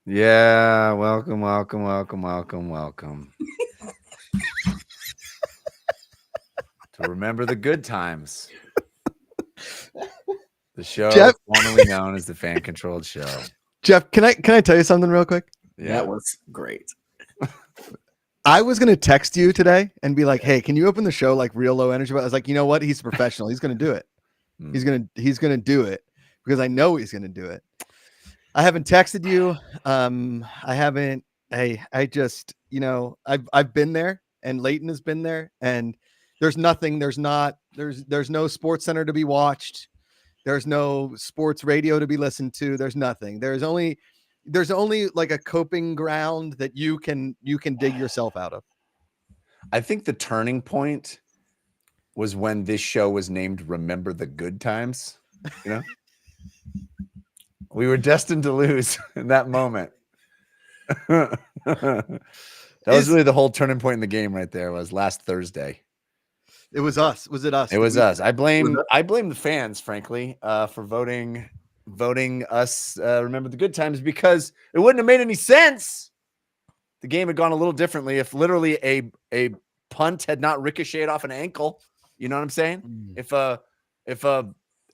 Yeah, welcome, welcome, welcome, welcome, welcome. To remember the good times. The show Jeff, formerly known as the Fan Controlled Show. Jeff, can I tell you something real quick? Yeah. That was great. I was gonna text you today and be like, "Hey, can you open the show like real low energy?" But I was like, you know what? He's a professional. He's gonna do it. He's gonna do it because I know he's gonna do it. I haven't texted you. I haven't. I just I've been there, and Leighton has been there, and there's nothing. There's no Sports Center to be watched. There's no sports radio to be listened to. There's nothing. There's only like a coping ground that you can dig yourself out of. I think the turning point was when this show was named Remember the Good Times. You know, we were destined to lose in that moment. That was really the whole turning point in the game right there. Was last Thursday. It was us. Was it us? It was us. I blame the fans, frankly, for voting us. Remember the Good Times, because it wouldn't have made any sense. The game had gone a little differently if literally a punt had not ricocheted off an ankle. You know what I'm saying? If a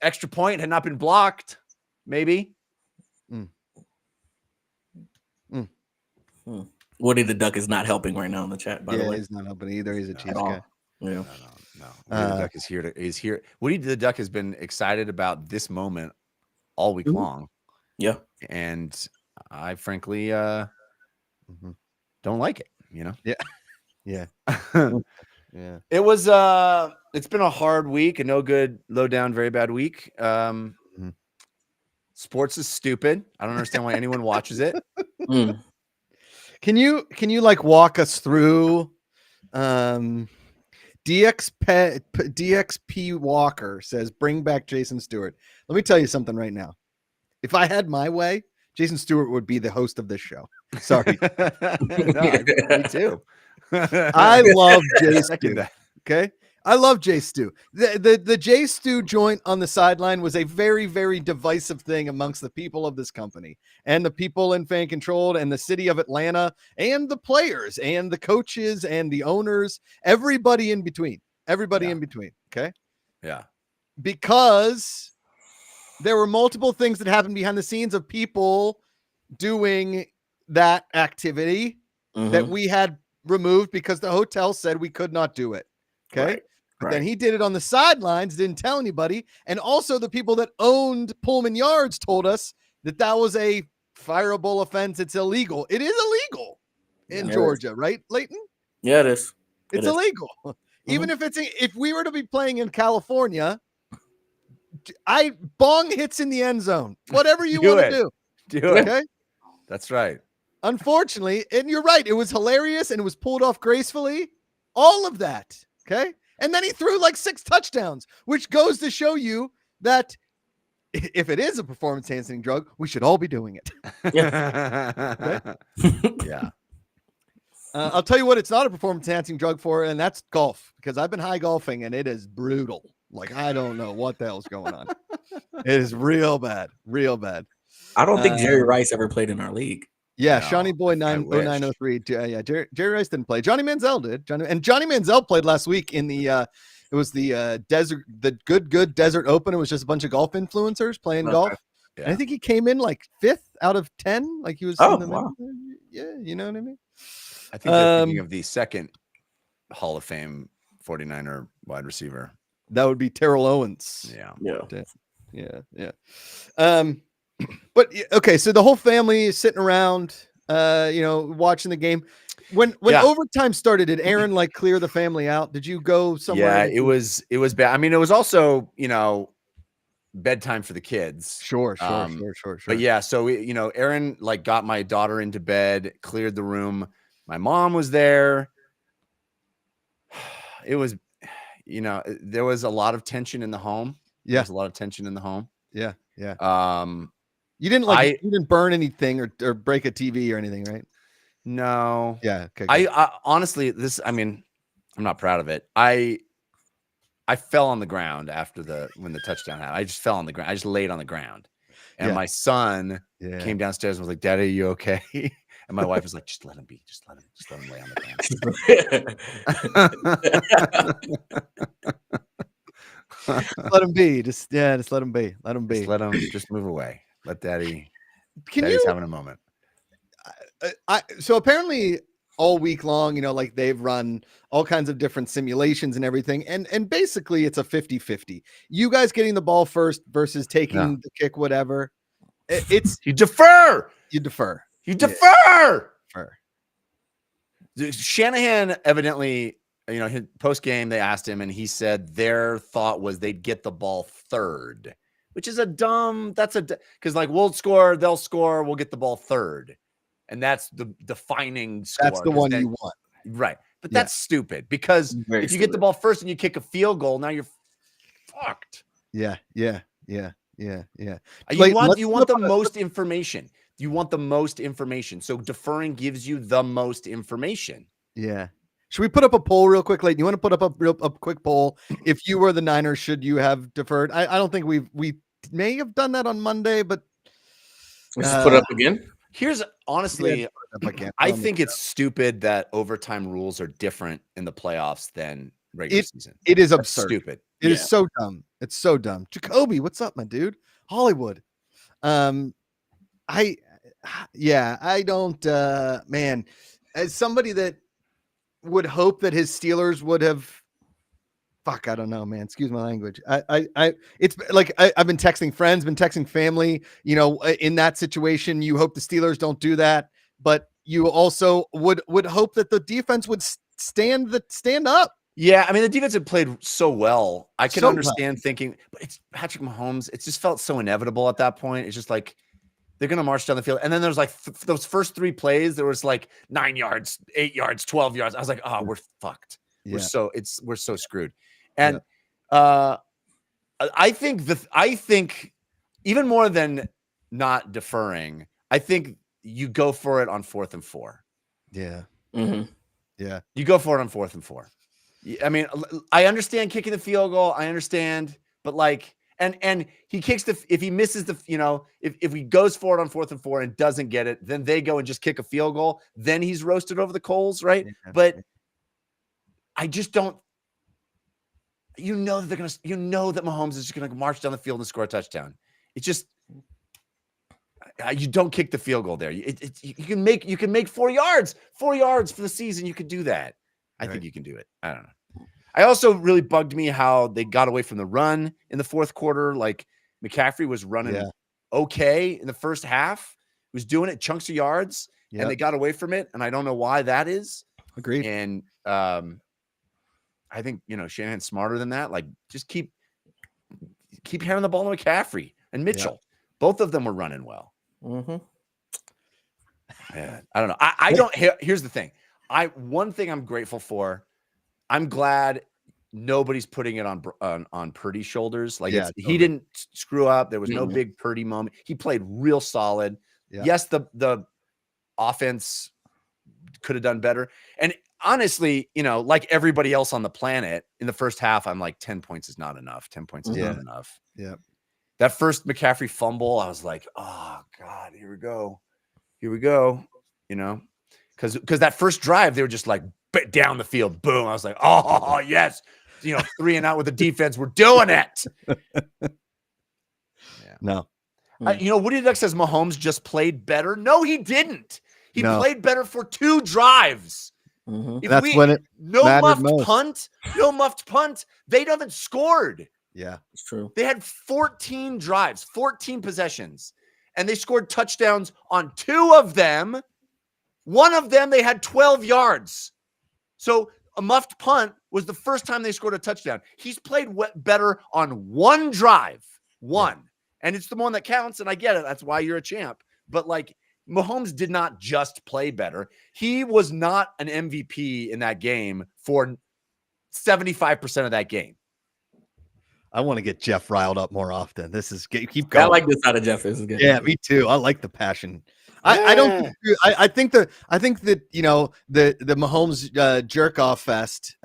extra point had not been blocked, maybe. Woody the Duck is not helping right now in the chat. By the way, he's not helping either. He's a Chiefs guy. Yeah. No. Woody the Duck is here. Woody the Duck has been excited about this moment all week long. Yeah. And I frankly don't like it, you know? Yeah. Yeah. Yeah. It was it's been a hard week, a no good, low down, very bad week. Sports is stupid. I don't understand why anyone watches it. Can you like walk us through DXP Walker says bring back Jason Stewart. Let me tell you something right now. If I had my way, Jason Stewart would be the host of this show. Sorry. Me too. I love Jay Stu. Okay. I love Jay Stu. The Jay Stu joint on the sideline was a very, very divisive thing amongst the people of this company and the people in Fan Controlled and the city of Atlanta and the players and the coaches and the owners, everybody in between. In between. Okay. Yeah. Because there were multiple things that happened behind the scenes of people doing that activity that we had removed because the hotel said we could not do it. Okay. Right. But then he did it on the sidelines, didn't tell anybody. And also the people that owned Pullman Yards told us that that was a fireable offense. It's illegal. It is illegal in Georgia, right, Leighton? Yeah, it is. It's illegal. Even if we were to be playing in California, bong hits in the end zone. Whatever you want to do it. Okay. That's right. Unfortunately, and you're right, it was hilarious and it was pulled off gracefully. All of that. Okay. And then he threw like 6 touchdowns, which goes to show you that if it is a performance enhancing drug, we should all be doing it. Yeah. I'll tell you what, it's not a performance enhancing drug for, and that's golf, because I've been high golfing and it is brutal. Like, I don't know what the hell's going on. It is real bad. Real bad. I don't think Jerry Rice ever played in our league. Yeah, no, Shawnee Boy 0903. Yeah, Jerry Rice didn't play. Johnny Manziel did. Johnny Manziel played last week in the it was the good Desert Open. It was just a bunch of golf influencers playing golf. Yeah. And I think he came in like 5th out of 10. Like he was in the wow. Yeah, you know what I mean? I think they're thinking of the second Hall of Fame 49er wide receiver. That would be Terrell Owens. Yeah. But okay, so the whole family is sitting around, watching the game. When overtime started, did Aaron like clear the family out? Did you go somewhere? Yeah, it was bad. I mean, it was also bedtime for the kids. Sure. But yeah, so Aaron like got my daughter into bed, cleared the room. My mom was there. It was, there was a lot of tension in the home. Yeah, there was a lot of tension in the home. Yeah. You didn't burn anything or break a TV or anything, right? No. Yeah. Okay. I honestly, I'm not proud of it. I fell on the ground after when the touchdown happened. I just fell on the ground. I just laid on the ground. And Yeah. my son Yeah. came downstairs and was like, "Daddy, are you okay?" And my wife was like, "Just let him be. Just let him lay on the ground." Let him be. Just let him be. Let him be. Just let him. Just move away. Let Daddy. Can Daddy's you? having a moment. So apparently all week long, like they've run all kinds of different simulations and everything. And basically it's a 50-50. You guys getting the ball first versus taking the kick, whatever. It's You defer. you defer. You defer. Defer. Shanahan evidently, his post game, they asked him, and he said their thought was they'd get the ball third, which is because like they'll score, we'll get the ball third. And that's the defining score. That's the one you want. Right. But that's stupid because if you get the ball first and you kick a field goal, now you're fucked. Yeah. You want the most information. You want the most information. So deferring gives you the most information. Yeah. Should we put up a poll real quick, Leighton? You want to put up a quick poll? If you were the Niners, should you have deferred? I don't think we may have done that on Monday, but let's put it up again. Here's honestly, I think it's stupid that overtime rules are different in the playoffs than regular season. It is That's absurd. stupid. It is so dumb. It's so dumb. Jacoby, what's up, my dude? Hollywood. I don't, man, as somebody that would hope that his Steelers would have, I don't know, man. Excuse my language. It's like I've been texting friends, been texting family. In that situation, you hope the Steelers don't do that, but you also would hope that the defense would stand up. Yeah, I mean the defense had played so well. I can understand thinking, but it's Patrick Mahomes. It just felt so inevitable at that point. It's just like they're gonna march down the field, and then there's like those first 3 plays. There was like 9 yards, 8 yards, 12 yards. I was like, oh, we're fucked. Yeah. We're so screwed. And I think even more than not deferring, I think you go for it on 4th and 4. Yeah. Mm-hmm. Yeah. You go for it on 4th and 4. I mean, I understand kicking the field goal. I understand, but like, and he kicks if he misses if he goes for it on 4th and 4 and doesn't get it, then they go and just kick a field goal. Then he's roasted over the coals, right? Yeah. But I just don't. That they're gonna. That Mahomes is just gonna march down the field and score a touchdown. It's just you don't kick the field goal there. You can make 4 yards. 4 yards for the season. You could do that. I think you can do it. I don't know. I also really bugged me how they got away from the run in the 4th quarter. Like McCaffrey was running okay in the first half. He was doing it chunks of yards, and they got away from it. And I don't know why that is. Agreed. And I think Shanahan's smarter than that. Like, just keep handing the ball to McCaffrey and Mitchell. Yeah. Both of them were running well. Mm-hmm. Yeah, I don't know. I don't. Here's the thing. One thing I'm grateful for. I'm glad nobody's putting it on Purdy's shoulders. Like he didn't screw up. There was no big Purdy moment. He played real solid. Yeah. Yes, the offense could have done better. And honestly, like everybody else on the planet, in the first half, I'm like, 10 points is not enough. 10 points is not enough. Yeah. That first McCaffrey fumble, I was like, oh God, here we go. Because that first drive, they were just like down the field, boom. I was like, oh yes, 3 and out with the defense. We're doing it. No. Woody Duck says Mahomes just played better. No, he didn't. He played better for 2 drives. Mm-hmm. That's when it no muffed punt. They haven't scored. Yeah, it's true. They had 14 drives, 14 possessions, and they scored touchdowns on 2 of them. One of them, they had 12 yards. So a muffed punt was the first time they scored a touchdown. He's played better on 1 drive, and it's the one that counts. And I get it. That's why you're a champ. But like, Mahomes did not just play better. He was not an MVP in that game for 75% of that game. I want to get Jeff riled up more often. This is keep going. I like this out of Jeff. This is good. Yeah, me too. I like the passion. I don't. I think that the Mahomes jerk off fest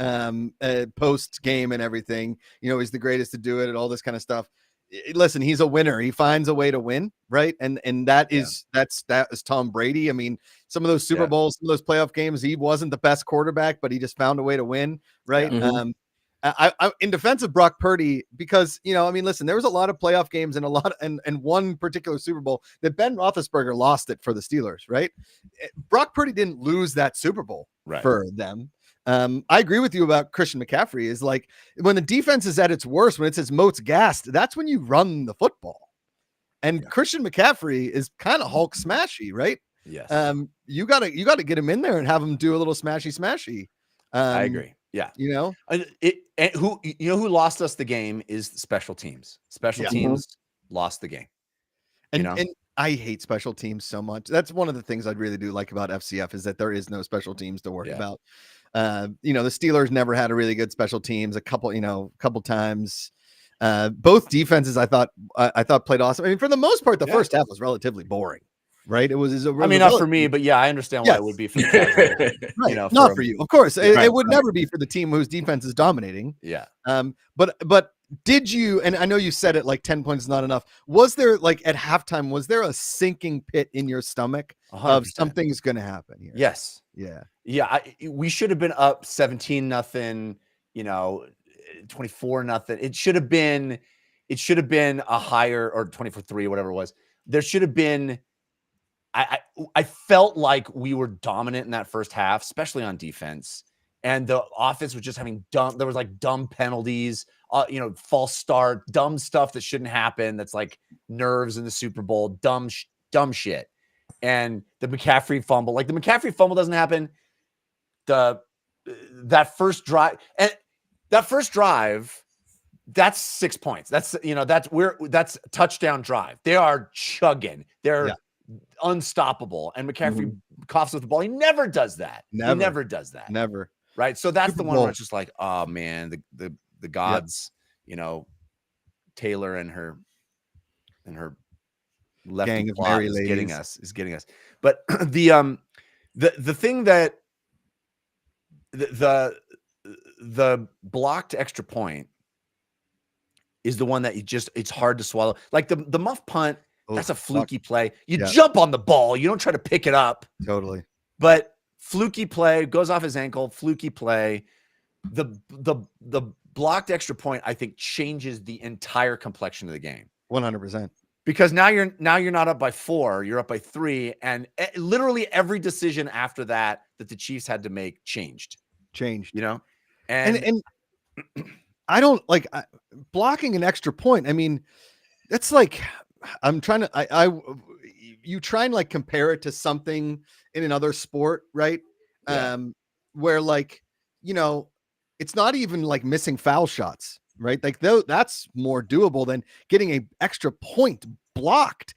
post game and everything. He's the greatest to do it and all this kind of stuff. listen, he's a winner. He finds a way to win, right? And that is Tom Brady. I mean, some of those Super Bowls, some of those playoff games, he wasn't the best quarterback, but he just found a way to win, right? Yeah. I in defense of Brock Purdy, because I mean, listen, there was a lot of playoff games and and one particular Super Bowl that Ben Roethlisberger lost it for the Steelers, right? Brock Purdy didn't lose that Super Bowl for them. I agree with you about Christian McCaffrey. Is like when the defense is at its worst, when it says moats gassed, that's when you run the football. And Christian McCaffrey is kind of Hulk smashy, right? Yes. You gotta get him in there and have him do a little smashy. I agree. Yeah. Who lost us the game is special teams. Special teams lost the game. And I hate special teams so much. That's one of the things I really do like about FCF is that there is no special teams to worry about. The Steelers never had a really good special teams. A couple times. Both defenses I thought played awesome. I mean, for the most part, the first half was relatively boring. Right. It was not for me, but I understand why it would be for the right. Not for you. Of course. It would never be for the team whose defense is dominating. Yeah. But did you, and I know you said it like 10 points is not enough. Was there like at halftime, was there a sinking pit in your stomach 100%. Of something's going to happen here? Yes. Yeah. Yeah. We should have been up 17-0, 24-0. It should have been a higher, or 24-3, whatever it was. There should have been, I felt like we were dominant in that first half, especially on defense, and the offense was just having there was like dumb penalties, false start, dumb stuff that shouldn't happen. That's like nerves in the Super Bowl, dumb shit. And the McCaffrey fumble doesn't happen. That first drive, that's 6 points. That's touchdown drive. They are chugging. They're unstoppable. And McCaffrey coughs with the ball. He never does that. Never. Never. Right. So that's Super the one Bowl. where it's just like, oh man, the gods, Taylor and her lefty gang of plot merry is ladies getting us. But the thing that the blocked extra point is the one that it's hard to swallow. Like the muff punt, that's a fluky play. You jump on the ball. You don't try to pick it up. Totally. But fluky play, goes off his ankle, fluky play. The blocked extra point, I think, changes the entire complexion of the game. 100%. Because now you're not up by 4, you're up by 3, and literally every decision after that the Chiefs had to make changed. And I don't like blocking an extra point. I mean, it's like I'm trying to you try and like compare it to something in another sport, right? Where like, it's not even like missing foul shots, right? Like that's more doable than getting a extra point blocked.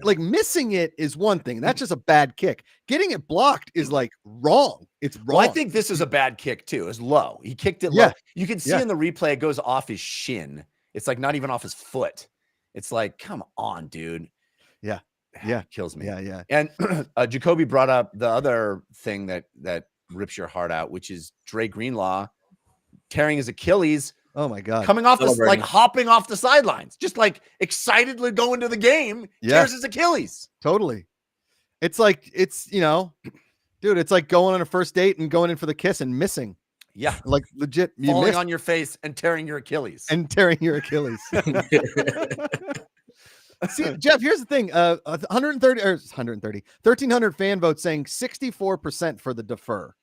Like missing it is one thing. That's just a bad kick. Getting it blocked is like wrong. It's wrong. Well, I think this is a bad kick too. It's low. He kicked it low. You can see in the replay, it goes off his shin. It's like not even off his foot. It's like, come on, dude. Yeah. Kills me. Yeah. And Jacoby brought up the other thing that rips your heart out, which is Dre Greenlaw tearing his Achilles. Oh my God. Coming off this, like hopping off the sidelines, just like excitedly going to the game, tears his Achilles. Totally. It's like, dude, it's like going on a first date and going in for the kiss and missing. Yeah. Like legit. Falling on your face and tearing your Achilles. See, Jeff, here's the thing. 1,300 fan votes saying 64% for the defer.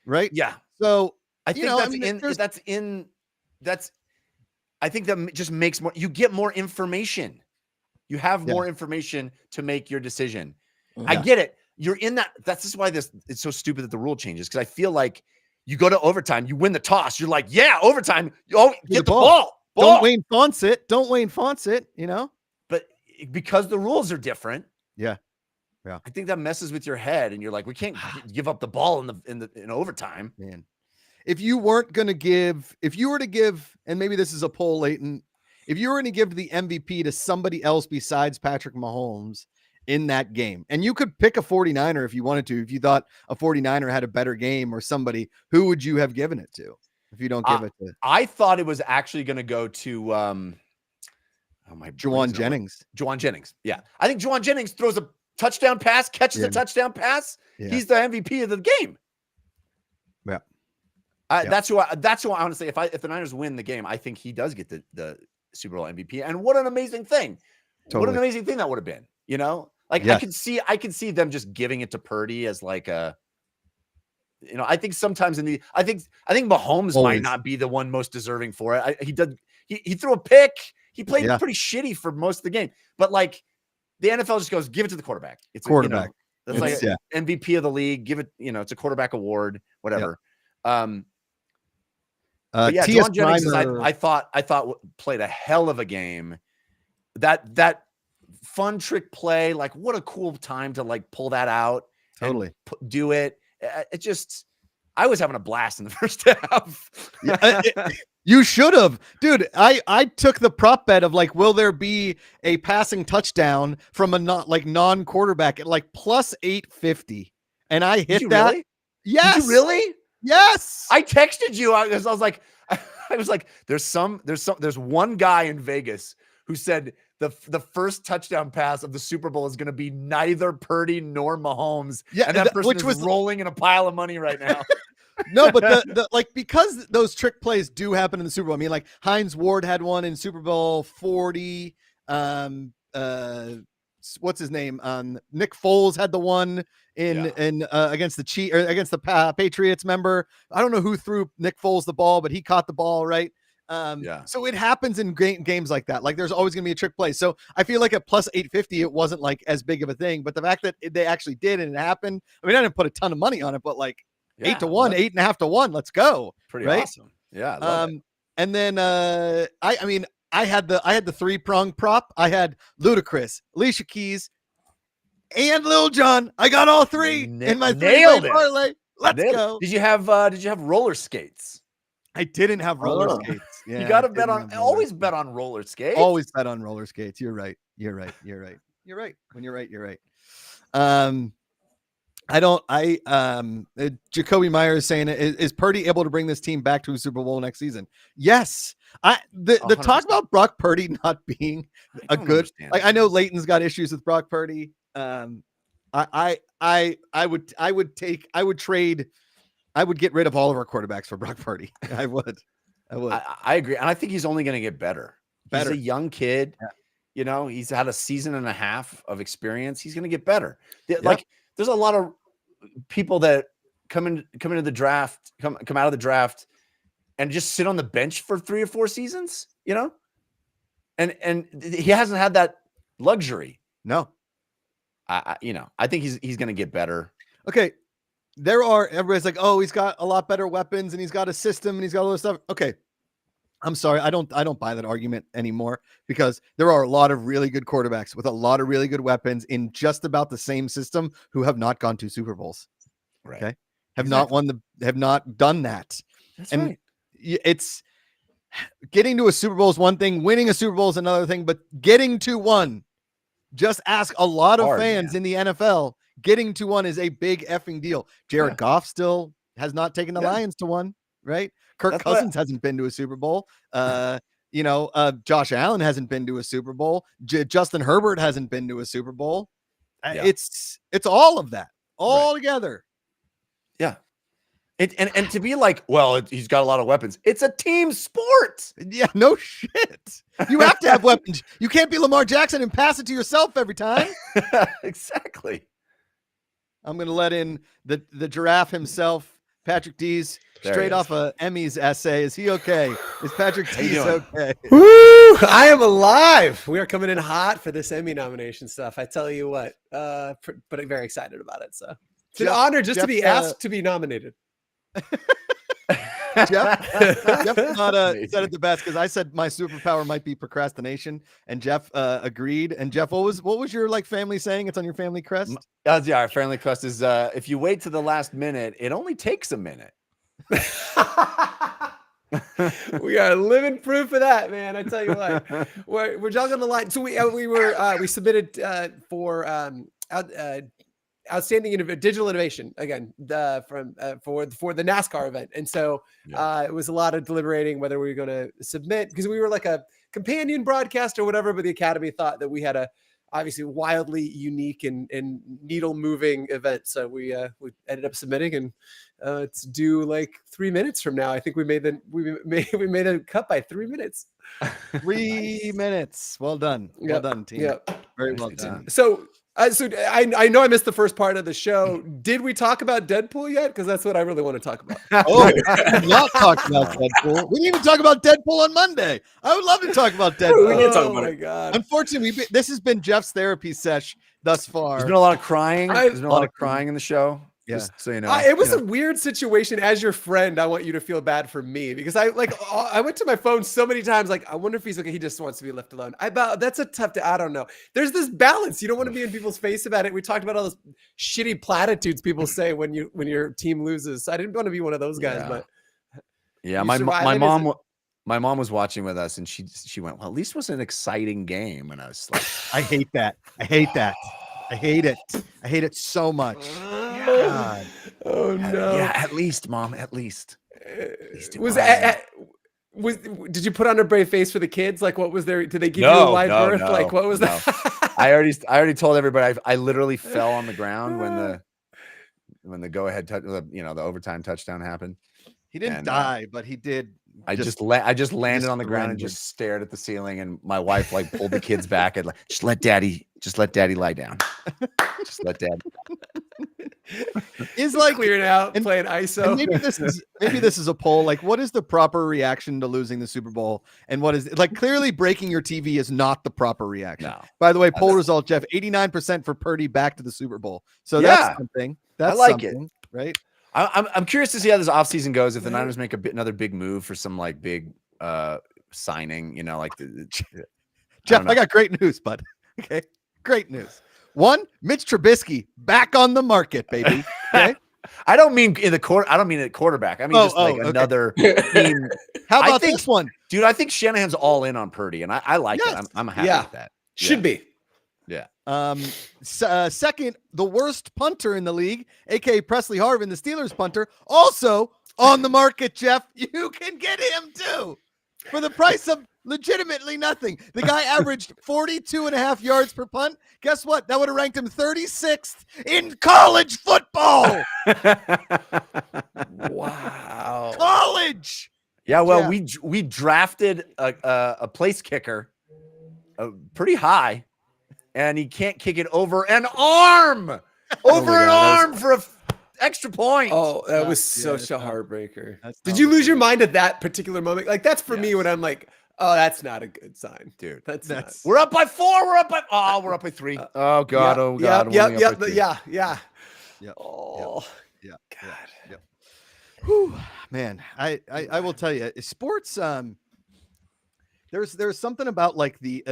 Right? Yeah. So I think I think that just makes more, you get more information. You have more information to make your decision. Yeah. I get it. You're in that. That's just why it's so stupid that the rule changes. Cause I feel like you go to overtime, you win the toss. You're like, overtime. Oh, get the ball. Don't Wayne Fonts it. But because the rules are different. Yeah. I think that messes with your head, and you're like, we can't give up the ball in overtime. Man, if you were to give, and maybe this is a poll, Leighton, if you were going to give the MVP to somebody else besides Patrick Mahomes in that game, and you could pick a 49er if you wanted to, if you thought a 49er had a better game or somebody, who would you have given it to? if you don't give it to I thought it was actually going to go to Juwan Jennings. Juwan Jennings. Yeah. I think Juwan Jennings throws a touchdown pass, catches a touchdown pass. Yeah. He's the MVP of the game. Yeah. That's who I honestly, if the Niners win the game, I think he does get the Super Bowl MVP. And what an amazing thing. Totally. What an amazing thing that would have been, Like Yes. I could see them just giving it to Purdy as like a, I think sometimes I think Mahomes Always. might not be the one most deserving for it. He threw a pick. He played pretty shitty for most of the game, but like the NFL just goes, give it to the quarterback. It's quarterback. That's like MVP of the league. Give it, it's a quarterback award, whatever. But yeah, T.S. Juwan Jennings, Reimer- I thought played a hell of a game. That fun trick play, like what a cool time to like pull that out. Totally. And do it. It just, I was having a blast in the first half. You should have, dude. I took the prop bet of like, will there be a passing touchdown from a non-quarterback at like plus 850, and I hit that. Really? Yes. Did you really? Yes. I texted you. I was like, there's one guy in Vegas who said the first touchdown pass of the Super Bowl is going to be neither Purdy nor Mahomes. Yeah, and that person was rolling in a pile of money right now. No, but the like, because those trick plays do happen in the Super Bowl. I mean, like Hines Ward had one in Super Bowl 40. What's his name? Nick Foles had the one in against the against the Patriots. Member, I don't know who threw Nick Foles the ball, but he caught the ball, right? So it happens in games like that. Like there's always gonna be a trick play. So I feel like at plus 850, it wasn't like as big of a thing. But the fact that they actually did and it happened. I mean, I didn't put a ton of money on it, but like 8 to 1, 8.5 to 1. Let's go. Pretty right? awesome. Yeah. I love it. And then I mean, I had the 3-prong prop. I had Ludacris, Alicia Keys, and Lil Jon. I got all three in my nailed it. parlay. Let's go. Did you have roller skates? I didn't have roller skates. Yeah, you got to bet on. Always bet on roller skates. Always bet on roller skates. You're right. You're right. When you're right, you're right. Jacoby Meyer is saying, is Purdy able to bring this team back to a Super Bowl next season? Yes. The talk about Brock Purdy not being a good, like, I know Leighton's got issues with Brock Purdy. I would get rid of all of our quarterbacks for Brock Purdy. I would. I agree. And I think he's only going to get better. He's a young kid. Yeah. He's had a season and a half of experience. He's going to get better. Like, there's a lot of people that come into the draft, come out of the draft and just sit on the bench for 3 or 4 seasons, and he hasn't had that luxury. No. I think he's going to get better. Okay. Everybody's like, oh, he's got a lot better weapons and he's got a system and he's got all this stuff. Okay. I'm sorry. I don't buy that argument anymore, because there are a lot of really good quarterbacks with a lot of really good weapons in just about the same system who have not gone to Super Bowls. Right. Okay. Have not done that. That's and right. It's getting to a Super Bowl is one thing. Winning a Super Bowl is another thing, but getting to one, just ask a lot of fans in the NFL. Getting to one is a big effing deal. Jared Goff still has not taken the Lions to one, right? Kirk Cousins hasn't been to a Super Bowl. Josh Allen hasn't been to a Super Bowl. Justin Herbert hasn't been to a Super Bowl. Yeah. It's all of that all together. Yeah. And to be like, well, he's got a lot of weapons. It's a team sport. Yeah, no shit. You have to have weapons. You can't be Lamar Jackson and pass it to yourself every time. Exactly. I'm going to let in the giraffe himself, Patrick Dees, straight off of Emmy's essay. Is he okay? Is Patrick Dees okay? Woo! I am alive. We are coming in hot for this Emmy nomination stuff. I tell you what, but I'm very excited about it. So it's an honor just to be asked to be nominated. Jeff not said it the best, because I said my superpower might be procrastination, and Jeff agreed. And Jeff, what was your family saying? It's on your family crest. Our family crest is if you wait to the last minute, it only takes a minute. We are living proof of that, man. I tell you what, we're juggling the line. So we submitted for outstanding digital innovation again for the NASCAR event, and so it was a lot of deliberating whether we were going to submit because we were like a companion broadcast or whatever, but the Academy thought that we had a obviously wildly unique and needle moving event, so we ended up submitting, and it's due like 3 minutes from now. I think we made a cut by 3 minutes. 3 minutes. Well done. Well done, team. Yeah. Very well done. So I know I missed the first part of the show. Did we talk about Deadpool yet? Because that's what I really want to talk about. Oh, we did not talk about Deadpool. We didn't even talk about Deadpool on Monday. I would love to talk about Deadpool. We did talk about Oh my it. God. Unfortunately, this has been Jeff's therapy sesh thus far. There's been a lot of crying. There's been a lot of crying in the show. Yeah. Just so you know. It was a weird situation. As your friend, I want you to feel bad for me because I went to my phone so many times. Like, I wonder if he's okay. He just wants to be left alone. That's a tough. I don't know. There's this balance. You don't want to be in people's face about it. We talked about all those shitty platitudes people say when your team loses. I didn't want to be one of those guys, but yeah, my mom was watching with us, and she went, "Well, at least it was an exciting game." And I was like, I hate that. I hate that. I hate it. I hate it so much. God. Oh no. Yeah, at least, Mom, at least. Did you put on a brave face for the kids? Like, what was there? Did they give you a wide berth? Like, what was that? I already told everybody. I literally fell on the ground when the go ahead the overtime touchdown happened. He didn't die, but he did. I just landed on the ground and just stared at the ceiling, and my wife like pulled the kids back and like, just let daddy lie down. Just let daddy. Is like clearing out and playing ISO. And maybe this is a poll. Like, what is the proper reaction to losing the Super Bowl? And what is like clearly breaking your TV is not the proper reaction. No. By the way, poll result, Jeff, 89% for Purdy back to the Super Bowl. So that's something. That's I like something, right? I'm curious to see how this offseason goes. If the Niners make another big move for some like big signing, like Jeff, I got great news, bud. Okay, great news. One, Mitch Trubisky back on the market, baby. Okay. I don't mean in the court. I don't mean at quarterback. I mean another team. How about this one, dude? I think Shanahan's all in on Purdy, and I like it. I'm happy with that. Should be. Yeah. Second, the worst punter in the league, aka Presley Harvin, the Steelers punter, also on the market. Jeff, you can get him too for the price of legitimately nothing. The guy averaged 42.5 yards per punt. Guess what? That would have ranked him 36th in college football. Wow. College. Yeah. Well, we drafted a place kicker pretty high. And he can't kick it over an arm, for an extra point. Oh, that was such a heartbreaker. Did you lose your mind at that particular moment? Like, that's for me when I'm like, oh, that's not a good sign, dude. That's we're up by 4. We're up by 3. Oh God. Oh God. Yeah. Oh, yeah. God. Whew, man, I will tell you, sports. There's something about like the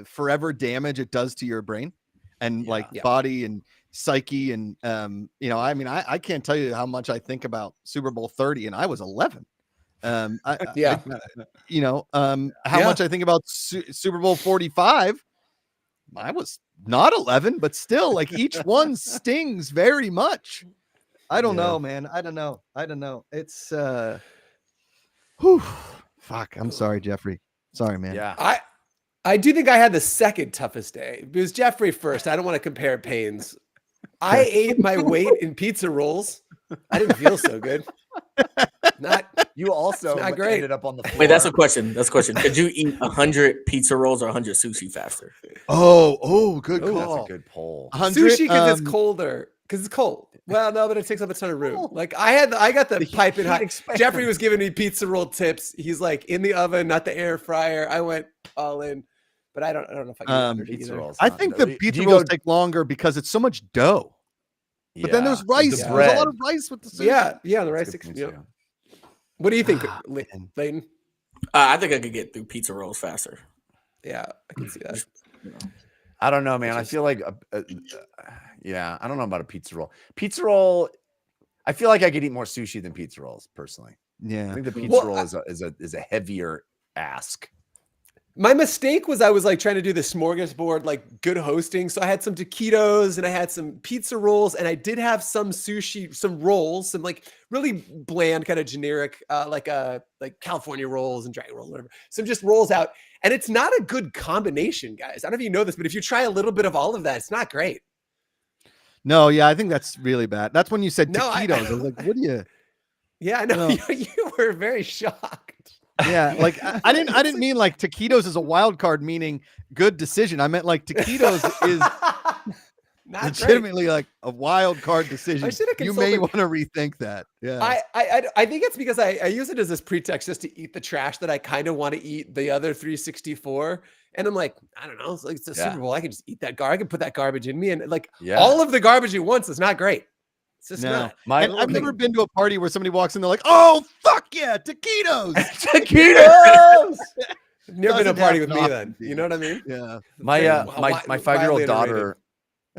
forever damage it does to your brain and body and psyche. And, I can't tell you how much I think about Super Bowl 30 and I was 11. How much I think about Super Bowl 45. I was not 11, but still like each one stings very much. I don't know, man. I don't know. It's, fuck. I'm sorry, Jeffrey. Sorry, man. Yeah. I do think I had the second toughest day. It was Jeffrey first. I don't want to compare pains. I ate my weight in pizza rolls. I didn't feel so good. You also not great. ended up on the floor. Wait, that's a question. Could you eat 100 pizza rolls or 100 sushi faster? Oh, good call. That's a good poll. Sushi because it's colder. Because it's cold. Well, no, but it takes up a ton of room. Like I got the piping hot. Jeffrey was giving me pizza roll tips. He's like in the oven, not the air fryer. I went all in, but I don't know if I can pizza rolls. I think the pizza rolls take longer because it's so so dough. But then there's rice. There's a lot of rice with the sushi. Yeah, the rice. What do you think, Layton? I think I could get through pizza rolls faster. Yeah, I can see that. I don't know, man. I feel like, I don't know about a pizza roll. Pizza roll, I feel like I could eat more sushi than pizza rolls, personally. Yeah, I think the pizza roll is a heavier ask. My mistake was I was like trying to do the smorgasbord, like good hosting. So I had some taquitos and I had some pizza rolls and I did have some sushi, some rolls, some like really bland, kind of generic, like California rolls and dragon rolls, whatever. Some just rolls out. And it's not a good combination, guys. I don't know if you know this, but if you try a little bit of all of that, it's not great. No, yeah, I think that's really bad. That's when you said No, taquitos. I was like, what do you? Yeah, I know No. you were very shocked. Yeah, like I didn't mean like taquitos is a wild card, meaning good decision. I meant like taquitos is Not great. legitimately like a wild card decision. I should have You may consulted- want to rethink that. Yeah. I think it's because I use it as this pretext just to eat the trash that I kind of want to eat the other 364. And I'm like, I don't know. It's like it's a Yeah. Super Bowl. I can just eat that garbage. I can put that garbage in me. And like Yeah. all of the garbage at once is not great. It's just No. not. My And I've never been to a party where somebody walks in, they're like, "Oh fuck yeah, taquitos!" taquitos. Never been to a Doesn't party have with me to then. be. You know what I mean? Yeah. My Wildly 5-year-old underrated. daughter,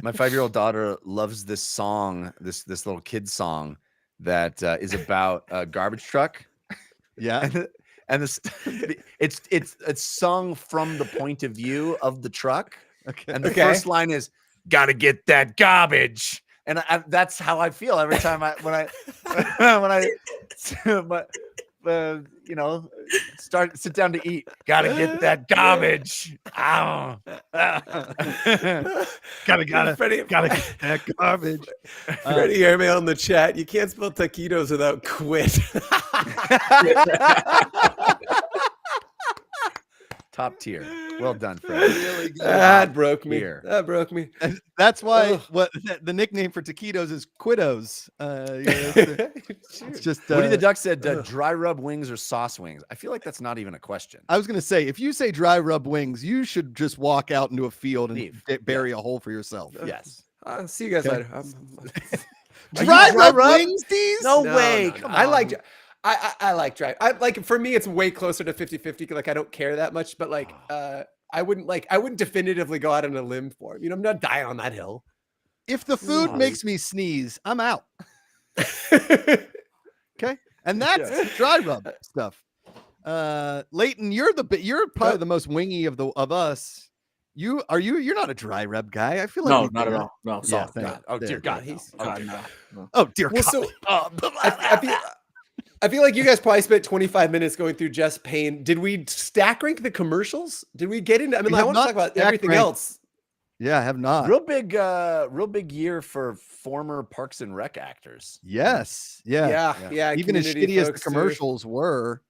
my 5-year-old daughter loves this song, this little kid song that is about a garbage truck. Yeah. And this it's sung from the point of view of the truck. Okay. And the Okay. first line is "Gotta get that garbage," and that's how I feel every time when I you know, sit down to eat. Gotta get that garbage. Ow. gotta Freddie, get that garbage. Freddie Airmail in the chat. You can't spell taquitos without quit. Top tier. Well done, Fred. Really good. That broke me. Here. That broke me. And that's why Ugh. what the nickname for taquitos is Quiddos. It's just Woody the Duck said, ugh. "Dry rub wings or sauce wings?" I feel like that's not even a question. I was gonna say, if you say dry rub wings, you should just walk out into a field and Leave. bury a hole for yourself. Yes. I'll see you guys Okay. later. Are you Dry dry rub rub? wings, Deez? No way. no. Come I on. like I like dry. I like for me it's way closer to 50-50. Like I don't care that much, but like I wouldn't definitively go out on a limb for it. You know, I'm not dying on that hill. If the food Nice. makes me sneeze, I'm out. Okay, and that's dry rub stuff. Leighton, you're probably the most wingy of us. You're not a dry rub guy. I feel like No, we not do at that. all. No, Yeah, sorry. thank- God. Oh there dear you go. God. He's- Oh, God, dear no, God. no. Oh dear Well, God. so I feel like you guys probably spent 25 minutes going through Just Pain. Did we stack rank the commercials? Did we get into? I mean, We I have want to not talk about stack everything ranked. else. Yeah, I have not. Real big year for former Parks and Rec actors. Yes. Yeah. Yeah. Even as community shitty as the folks too. commercials were,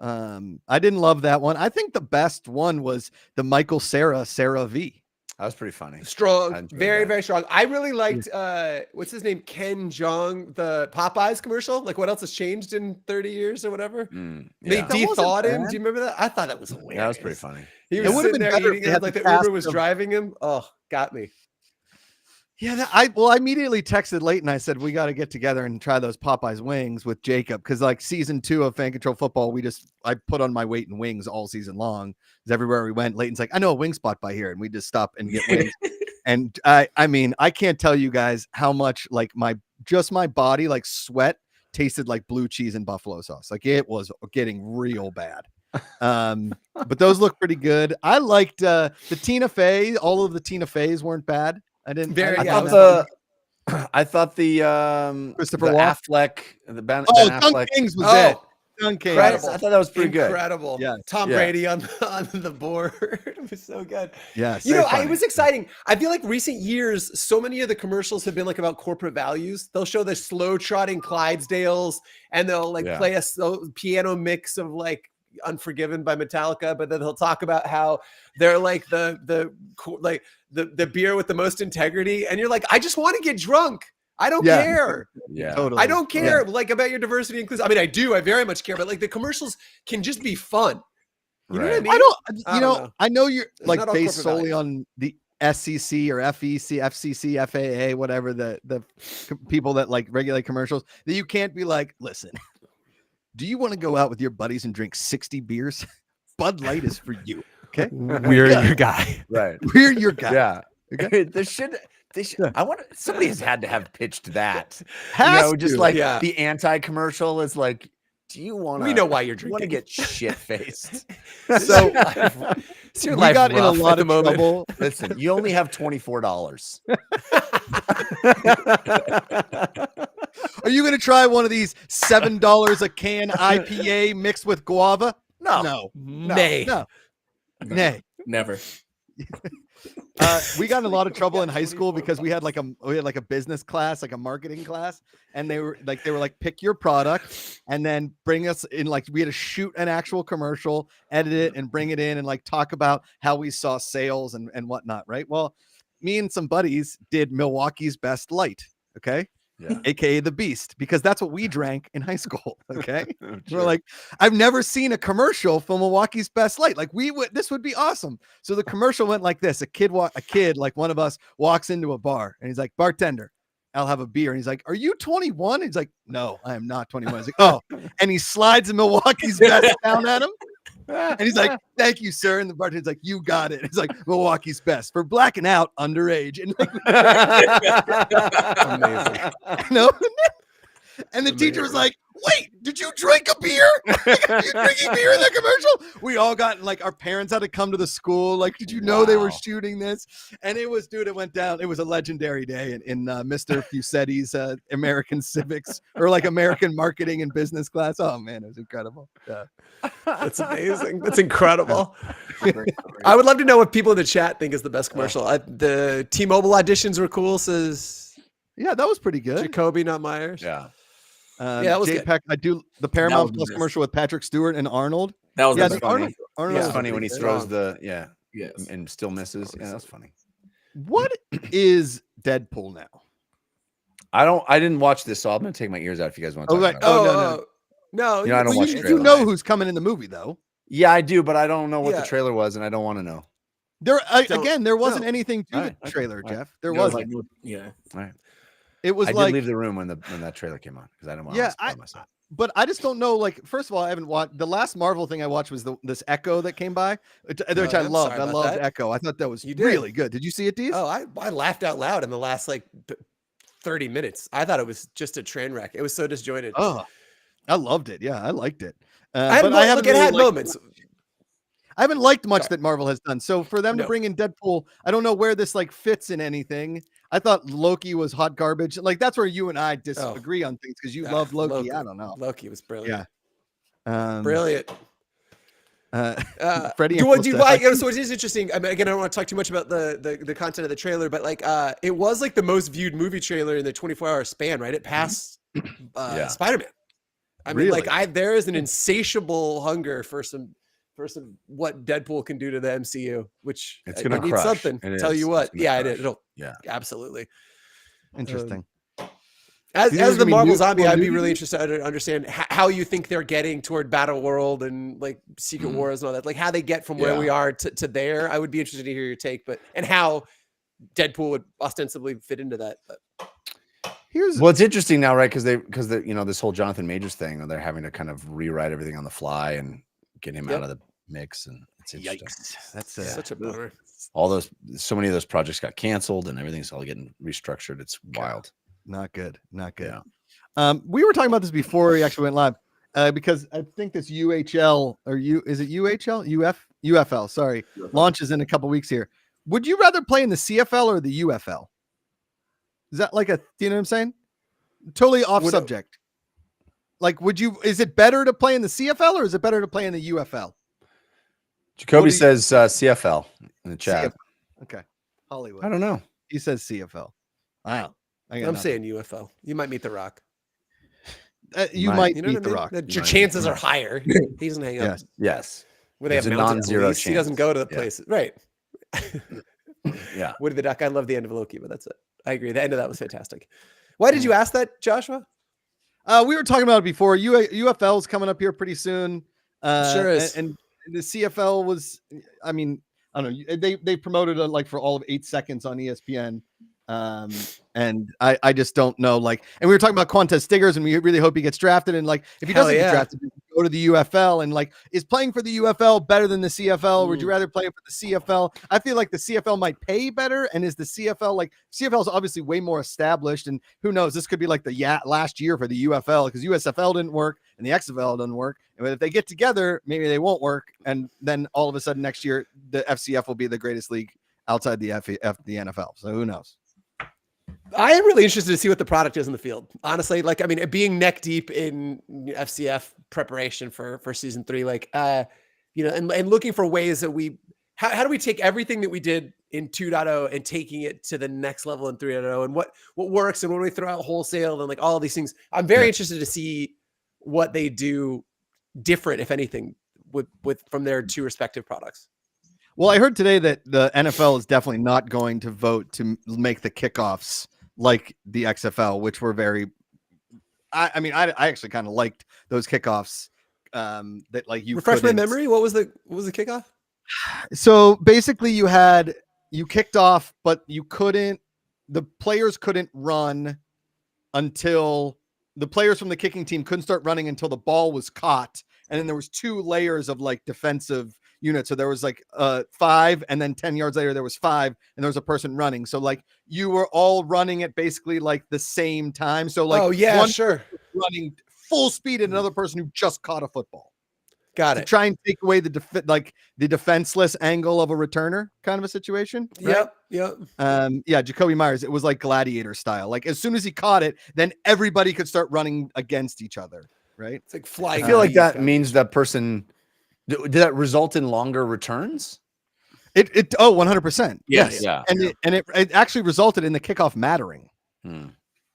I didn't love that one. I think the best one was the Michael Sarah V. That was pretty funny. I Strong, enjoyed very, that. very strong. I really liked what's his name? Ken Jeong, the Popeyes commercial. Like what else has changed in 30 years or whatever? They Yeah. That wasn't de-thawed him. bad. Do you remember that? I thought that was hilarious. That was pretty funny. He It was would've sitting been there better if eating they it had like the the Uber cast was of- driving him. Oh, got me. Yeah, I immediately texted Leighton. I said we got to get together and try those Popeyes wings with Jacob because like season 2 of Fan Control Football, I put on my weight in wings all season long. Because everywhere we went, Leighton's like, I know a wing spot by here, and we just stop and get wings. And I mean, I can't tell you guys how much like my body like sweat tasted like blue cheese and buffalo sauce. Like it was getting real bad. But those look pretty good. I liked the Tina Fey. All of the Tina Feys weren't bad. I didn't. Very- I yeah, thought I thought the Christopher the Walken? Affleck, the Ben Dunk Affleck. Kings was Oh, it. Dunk Kings. incredible. I thought that was pretty good. Incredible. Yeah. Tom Yeah. Brady on the board. It was so good. Yes. You know, Very it funny. was exciting. I feel like recent years, so many of the commercials have been like about corporate values. They'll show the slow trotting Clydesdales and they'll like Yeah. play a piano mix of like Unforgiven by Metallica, but then they'll talk about how they're like the beer with the most integrity. And you're like, I just want to get drunk. I don't Yeah. care. Yeah. Totally. I don't care like about your diversity inclusion. I mean, I do. I very much care, but like the commercials can just be fun. You know what I Right. mean? I don't. I You don't know, know. I know you're It's like not all based corporate solely on the SEC or FEC, FCC, FAA, whatever the people that like regulate commercials. That you can't be like, listen, do you want to go out with your buddies and drink 60 beers? Bud Light is for you. Okay, We're Yeah. your guy. Right. we're your guy. Yeah. Okay. They should. Yeah. I want somebody has had to have pitched that. Has just to. like Yeah. the anti-commercial is like Do you want? We know why you're Want to drinking. get shit faced? So It's your we life got in a rough lot at the of moment. trouble. Listen, you only have $24. Are you going to try one of these $7 a can IPA mixed with guava? No. Nay. No. Nay. Never. We got in a lot of trouble in high school because we had like a business class, like a marketing class, and they were like pick your product and then bring us in, like we had to shoot an actual commercial, edit it, and bring it in and like talk about how we saw sales and whatnot, right? Well, me and some buddies did Milwaukee's Best Light, okay, Yeah. aka the Beast, because that's what we drank in high school. Okay. Sure. We're like, I've never seen a commercial for Milwaukee's Best Light. Like this would be awesome. So the commercial went like this: a kid, like one of us, walks into a bar and he's like, bartender, I'll have a beer. And he's like, are you 21? He's like, no, I am not 21. He's like, oh, and he slides a Milwaukee's Best down at him. And he's like, thank you, sir. And the bartender's like, you got it. He's like, Milwaukee's Best for blacking out underage. And like, Amazing. you know? And the teacher was like, wait, did you drink a beer? Like, are you drinking beer in the commercial? We all got, like, our parents had to come to the school. Like, did you know they were Wow. shooting this? And it was, dude, it went down. It was a legendary day in Mr. Fusetti's American Civics, or like American Marketing and Business class. Oh, man, it was incredible. Yeah. That's amazing. That's incredible. I would love to know what people in the chat think is the best commercial. The T-Mobile auditions were cool, says Yeah, that was pretty good. Jacoby, not Myers. Yeah. Yeah, that was good. JPEG, I do the Paramount was Plus the best. commercial with Patrick Stewart and Arnold. That was Yeah, the the best. Arnold It's was funny when he pretty throws good. the Yes. and still misses. Yeah, that's funny. What is Deadpool now? I didn't watch this, so I'm gonna take my ears out if you guys want to Oh, talk right. about it. Oh, no, no. You know, I don't Well, watch you trailers. know who's coming in the movie, though. Yeah, I do, but I don't know what Yeah. the trailer was, and I don't want to know. There Don't- again, there wasn't no. anything to All the right, okay, trailer, all right. Jeff. There It was wasn't. like, yeah. All right. It was I like, did leave the room when that trailer came on because I didn't want Yeah, to spoil myself. but I just don't know. Like, first of all, I haven't watched the last Marvel thing I watched was this Echo that came by, which I I'm loved. sorry I about loved that. Echo. I thought that was You did. really good. Did you see it, Deez? Oh, I laughed out loud in the last 30 minutes. I thought it was just a train wreck. It was so disjointed. Oh, I loved it. Yeah, I liked it. I But had, haven't it really had liked- moments. I haven't liked much Sorry. that Marvel has done. So for them to No. bring in Deadpool, I don't know where this like fits in anything. I thought Loki was hot garbage. Like that's where you and I disagree on things because you Ah, love Loki. Loki. I don't know. Loki was brilliant. Brilliant. Brilliant. Freddie. Do and you Phil like? Steph- So it is interesting. I mean, again, I don't want to talk too much about the content of the trailer, but like, it was like the most viewed movie trailer in the 24-hour span, right? It passed Yeah. Spider-Man. I mean, like, Really? there is an insatiable hunger for some what Deadpool can do to the MCU, which It's I gonna need crush. something. It Tell is. you It's what, gonna yeah, crush. it'll Yeah. absolutely. Interesting. As You think there's the gonna be Marvel new- zombie, more I'd be nudity? really interested to understand how you think they're getting toward Battle World and like Secret Wars and all that. Like how they get from where Yeah. we are to there. I would be interested to hear your take, and how Deadpool would ostensibly fit into that. But Here's Well, it's interesting now, right? Because this whole Jonathan Majors thing, they're having to kind of rewrite everything on the fly and get him Yep. out of the mix, and it's interesting. yikes. That's such a bummer. So many of those projects got canceled, and everything's all getting restructured. It's wild. not good. Not good. Yeah. We were talking about this before we actually went live. Because I think this UHL or is it UHL? UFL, sorry, launches in a couple weeks here. Would you rather play in the CFL or the UFL? Is that like do you know what I'm saying? Totally off Would- subject. Like, is it better to play in the CFL or is it better to play in the UFL? Jacoby What do you- says CFL in the chat. Okay. Hollywood. I don't know. He says CFL. Wow. I'm saying UFO. You might meet The Rock. You Might. might You know beat what I the mean? Rock. Your Might. chances are higher. He doesn't hang out Yes. Yes. where they There's have a mounted non-zero police. He doesn't go to the chance. Yeah. places. Right. Yeah. Woody the Duck. I love the end of Loki, but that's it. I agree. The end of that was fantastic. Why did you ask that, Joshua? We were talking about it before. UFL is coming up here pretty soon. Sure is. And the CFL was, I mean, I don't know. They promoted it like for all of 8 seconds on ESPN. And I just don't know. Like, and we were talking about Quantez Stiggers, and we really hope he gets drafted. And like, if he Hell doesn't yeah. get drafted, go to the UFL, and like, is playing for the UFL better than the CFL? Would you rather play for the CFL? I feel like the CFL might pay better, and is the CFL is obviously way more established, and who knows, this could be like the last year for the UFL because USFL didn't work and the XFL doesn't work. But if they get together, maybe they won't work, and then all of a sudden next year the FCF will be the greatest league outside the the NFL. So who knows? I am really interested to see what the product is in the field. Honestly, like, I mean, being neck deep in FCF preparation for season 3, like, you know, and looking for ways that how do we take everything that we did in 2.0 and taking it to the next level in 3.0, and what works, and when we throw out wholesale and like all of these things. I'm very interested to see what they do different, if anything, with from their 2 respective products. Well, I heard today that the NFL is definitely not going to vote to make the kickoffs like the XFL, which were very. I mean, I actually kind of liked those kickoffs. That like you refresh my memory. What was the kickoff? So basically, you kicked off, but you couldn't. The players couldn't run until the players from the kicking team couldn't start running until the ball was caught, and then there was 2 layers of like defensive unit. So there was like 5, and then 10 yards later there was 5, and there was a person running. So like you were all running at basically like the same time. So like, oh yeah, one sure, running full speed at another person who just caught a football. Got to it. try and take away the defenseless angle of a returner kind of a situation. Right? Yep. Yeah, Jacoby Myers, it was like gladiator style. Like as soon as he caught it, then everybody could start running against each other. Right. It's like flying. I feel like that means that person. Did that result in longer returns? It 100%. Yes. Yeah. And it actually resulted in the kickoff mattering.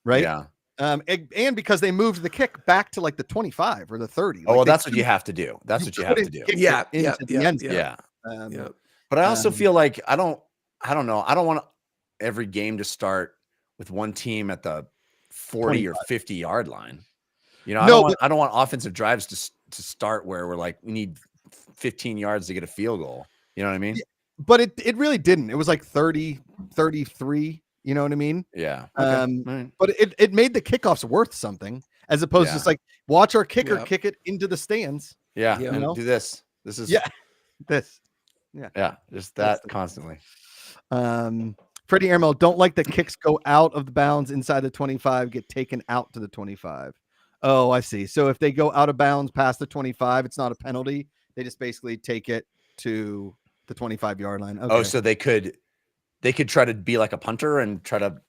Right. Yeah. And because they moved the kick back to like the 25 or the 30. Oh, well, that's what you have to do. That's what you have to do. Yeah. Yeah. But I also feel like I don't know. I don't want every game to start with one team at the 40 or 50 yard line. You know, I don't want offensive drives to start where we're like, we need 15 yards to get a field goal. You know what I mean? But it really didn't. It was like 30, 33. You know what I mean? Yeah. Okay. But it made the kickoffs worth something as opposed to just like watch our kicker kick it into the stands. Yeah. You And know? do this. This is this. Yeah. Just that constantly. Freddie Airmail, don't like the kicks go out of the bounds inside the 25, get taken out to the 25. Oh, I see. So if they go out of bounds past the 25, it's not a penalty. They just basically take it to the 25-yard line. Okay. Oh, so they could try to be like a punter and try to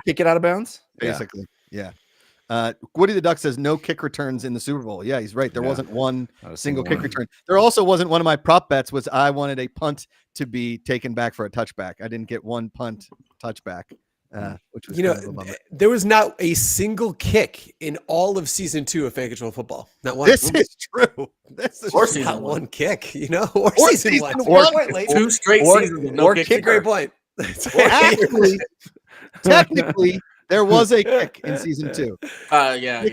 kick it out of bounds. Basically. Yeah. Woody the Duck says no kick returns in the Super Bowl. Yeah, he's right. There wasn't one single kick return. There also wasn't one of my prop bets was I wanted a punt to be taken back for a touchback. I didn't get one punt touchback. Which was kind of a bummer. There was not a single kick in all of season 2 of Fan Control Football. Not one. This is true. This is Or true. season Not 1. one kick, you know, or season 1. Or 2 straight seasons of no kick. That's a great point. Technically, there was a kick in season 2.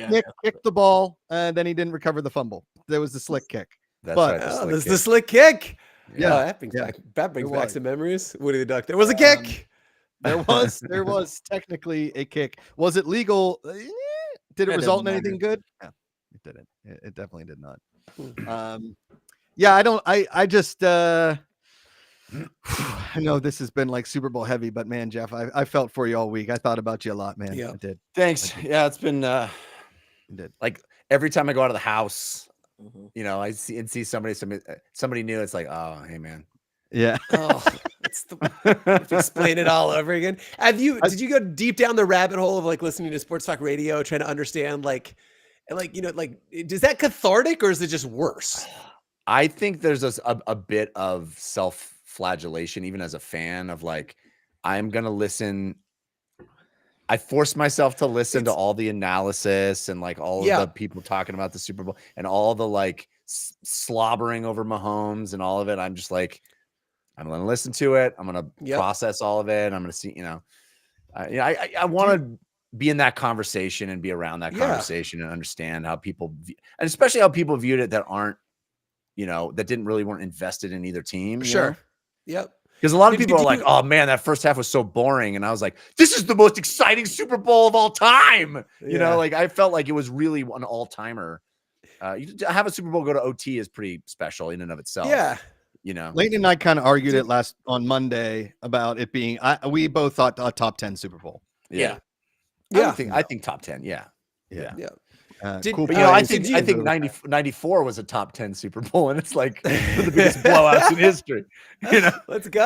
Nick kicked the ball, and then he didn't recover the fumble. There was the slick kick. That's But- right. There's the slick kick. Yeah. That brings back It was. some memories. Woody the Duck. There was a kick. There was technically a kick. Was it legal? Did it That result in doesn't anything good? No, it didn't. It definitely did not. I just I know this has been like Super Bowl heavy, but man, Jeff, I felt for you all week. I thought about you a lot, man. Yeah. I did. Thanks. Yeah, it's been Did. like every time I go out of the house, you know, I see somebody new. It's like, oh, hey man. Yeah. Oh, explain it all over again. Did you go deep down the rabbit hole of like listening to sports talk radio, trying to understand like, you know, like, is that cathartic or is it just worse? I think there's a bit of self-flagellation, even as a fan of like, I'm going to listen. I force myself to listen to all the analysis and like all of the people talking about the Super Bowl and all the like slobbering over Mahomes and all of it. I'm just like, I'm going to listen to it. I'm going to process all of it. I'm going to see, you know, I want to be in that conversation and be around that conversation and understand how people, and especially how people viewed it that aren't, you know, that weren't invested in either team. Sure. Yep. Because a lot of people are like, oh man, that first half was so boring. And I was like, this is the most exciting Super Bowl of all time. You know, like I felt like it was really an all-timer. To have a Super Bowl go to OT is pretty special in and of itself. Yeah. You know, Leighton and I kind of argued it on Monday about it being. We both thought a top 10 Super Bowl. Yeah. I think top 10. Yeah. Cool. But I plays. think 94 was a top 10 Super Bowl, and it's like one of the biggest blowouts in history. You know, Let's go.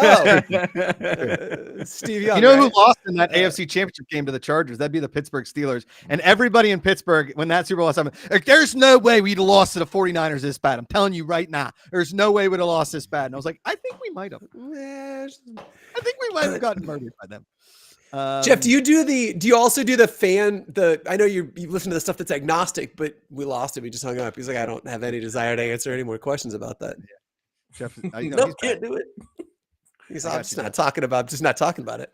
Steve Young. You know who right? lost in that AFC Championship game to the Chargers? That'd be the Pittsburgh Steelers. And everybody in Pittsburgh, when that Super Bowl was happening, like, there's no way we'd have lost to the 49ers this bad. I'm telling you right now, there's no way we'd have lost this bad. And I was like, I think we might have. I think we might have gotten murdered by them. Jeff, do you also do I know you listen to the stuff that's agnostic, but we lost him. He just hung up. He's like, I don't have any desire to answer any more questions about that. Jeff, Nope, can't do it. He's just not talking about it.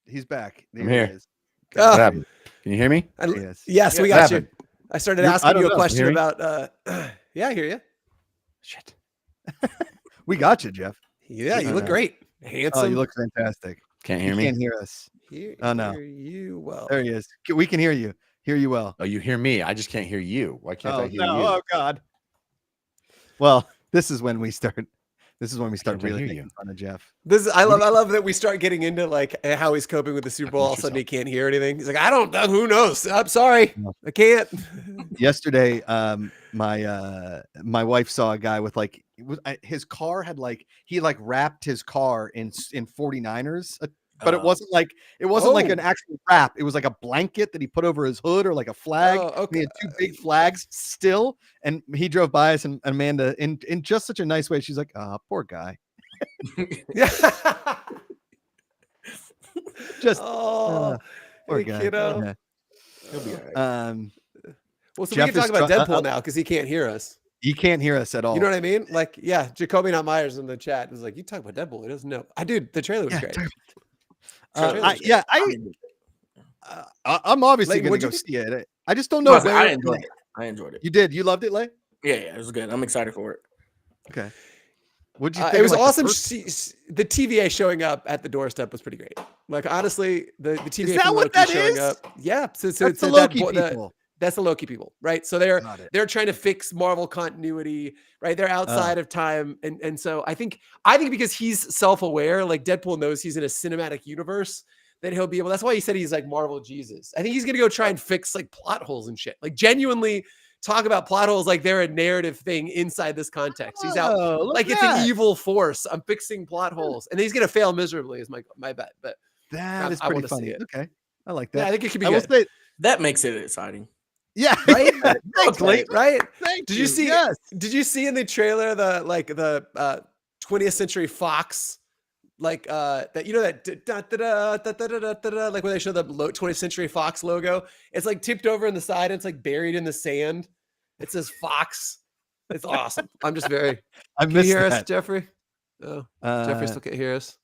He's back. I'm here. He is. Oh. What happened? Can you hear me? Yes. Yes, we What got you. happened? I started I asking don't you a know. question Hear me? about yeah, I hear you. Shit. We got you, Jeff. Yeah, you I look know. great. Oh, Handsome. you look fantastic. Can't You hear me? can't hear us. Oh, no. Hear you well. There he is. We can hear you. Hear you well. Oh, you hear me? I just can't hear you. Why can't I Oh, hear no. you? Oh, God. Well, this is when we start. This is when we start can't I really hear making you? fun of Jeff. I love that we start getting into like how he's coping with the Super Bowl. All of a sudden he can't hear anything. He's like, I don't know. Who knows? I'm sorry. No. I can't. Yesterday, my wife saw a guy with like his car had like he like wrapped his car in 49ers, but it wasn't like an actual wrap. It was like a blanket that he put over his hood or like a flag. Oh, And okay. he had two big flags still, and he drove by us, and Amanda in just such a nice way. She's like, "Ah, poor guy." Yeah. Just oh, poor hey, guy. kiddo. Yeah. He'll be all right. Well, so Jeff we can talk is about try- Deadpool now because he can't hear us. He can't hear us at all. You know what I mean? Like, yeah, Jacoby not Myers in the chat was like, "You talk about Deadpool? He doesn't know." Dude, the trailer was Yeah, great. I'm obviously Leighton, going to what'd go you see it. I just don't know. I enjoyed it. I enjoyed it. You did. You loved it, Lay? Yeah, it was good. I'm excited for it. Okay. What'd you think? It was of, like, awesome. the first- The TVA showing up at the doorstep was pretty great. Like, honestly, the TVA that from what Loki that showing is? up. Yeah. So That's the that Loki bo- the- people. That's the Loki people, right? So Got it. they're trying to fix Marvel continuity, right? They're outside of time, and so I think because he's self-aware, like Deadpool knows he's in a cinematic universe, that he'll be able. That's why he said he's like Marvel Jesus. I think he's gonna go try and fix like plot holes and shit, like genuinely talk about plot holes like they're a narrative thing inside this context. He's out Oh, look like at it's that. an evil force. I'm fixing plot holes, and he's gonna fail miserably. Is my bet, but That is I pretty wanna see funny. it. Okay. I like that. yeah, I think it could be I will good, say, That makes it exciting. yeah. right? Thanks, Leighton. right? Thank Did you see? Yes. Did you see in the trailer the 20th Century Fox, like that like when they show the 20th Century Fox logo? It's like tipped over in the side. And it's like buried in the sand. It says Fox. It's awesome. I'm just very. I Can you missed hear us, that. Jeffrey? Oh, Jeffrey Uh, still can't hear us.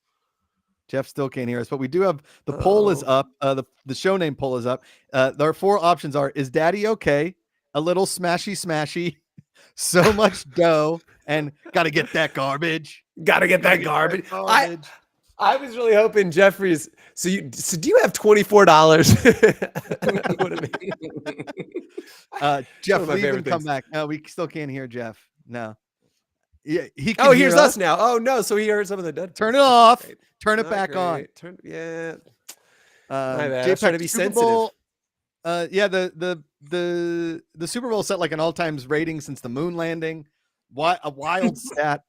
Jeff still can't hear us, but we do have the poll is up. The show name poll is up. There are 4 options: is Daddy okay? A little smashy, so much dough, and gotta get that garbage. Gotta get that garbage. I was really hoping Jeffrey's. So do you have $24? What a man. Jeff, One of my leave and favorite come things. back. No, we still can't hear Jeff. No. Yeah, he Oh, can here's hear us now. Oh no, so he heard some of the dead. Turn it off. Great. Turn it Not back on. great. Yeah. My bad. I was trying to be Super sensitive. Bowl, yeah, the Super Bowl set like an all-time rating since the moon landing. A wild stat.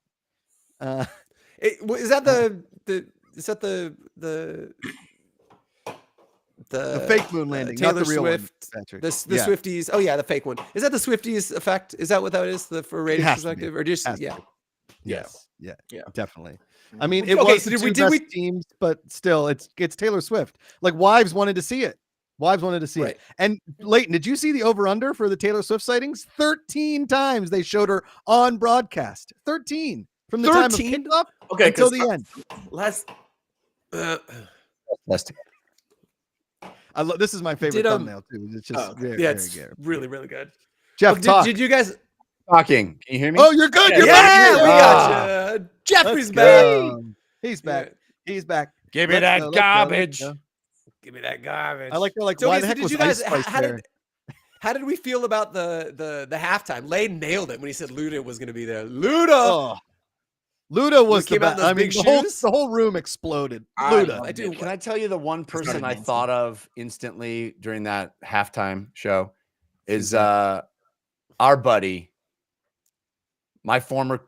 Is that the fake moon landing, not Taylor the real Swift, one. Patrick. the Yeah. Swifties? Oh yeah, the fake one. Is that the Swifties effect? Is that what that is? For ratings has to be. perspective, or just Has to yeah? be. Yes. Yeah. Yeah. Definitely. I mean, it Okay, was so the did we- two did we- best teams, but still, it's Taylor Swift. Like Wives wanted to see it. Wives wanted to see Right. it. And Leighton, did you see the over/under for the Taylor Swift sightings? 13 times they showed her on broadcast. 13 from the time 13? of kickoff Okay, until 'cause the end. last I love. This is my favorite Did, thumbnail too. It's just Oh, okay. very, Yeah, very it's good. really really good. Jeff, Oh, talk. did you guys? Talking. Can you hear me? Oh, you're good. Yeah, You're Yeah, back. we got you. Jeffrey's back. He's back. He's back. Give me Let's that go, let's go, let's garbage. go. Give me that garbage. I like. They're like, So, why okay, the so heck did was you guys? Ice Spice How there? did How did we feel about the halftime? Lane nailed it when he said Luda was going to be there. Luda. Oh, Luda was the came out in best. those I mean, big the whole shoes? room exploded. I Luda. love I do. Can I tell you the one person I dancing. thought of instantly during that halftime show is our buddy, my former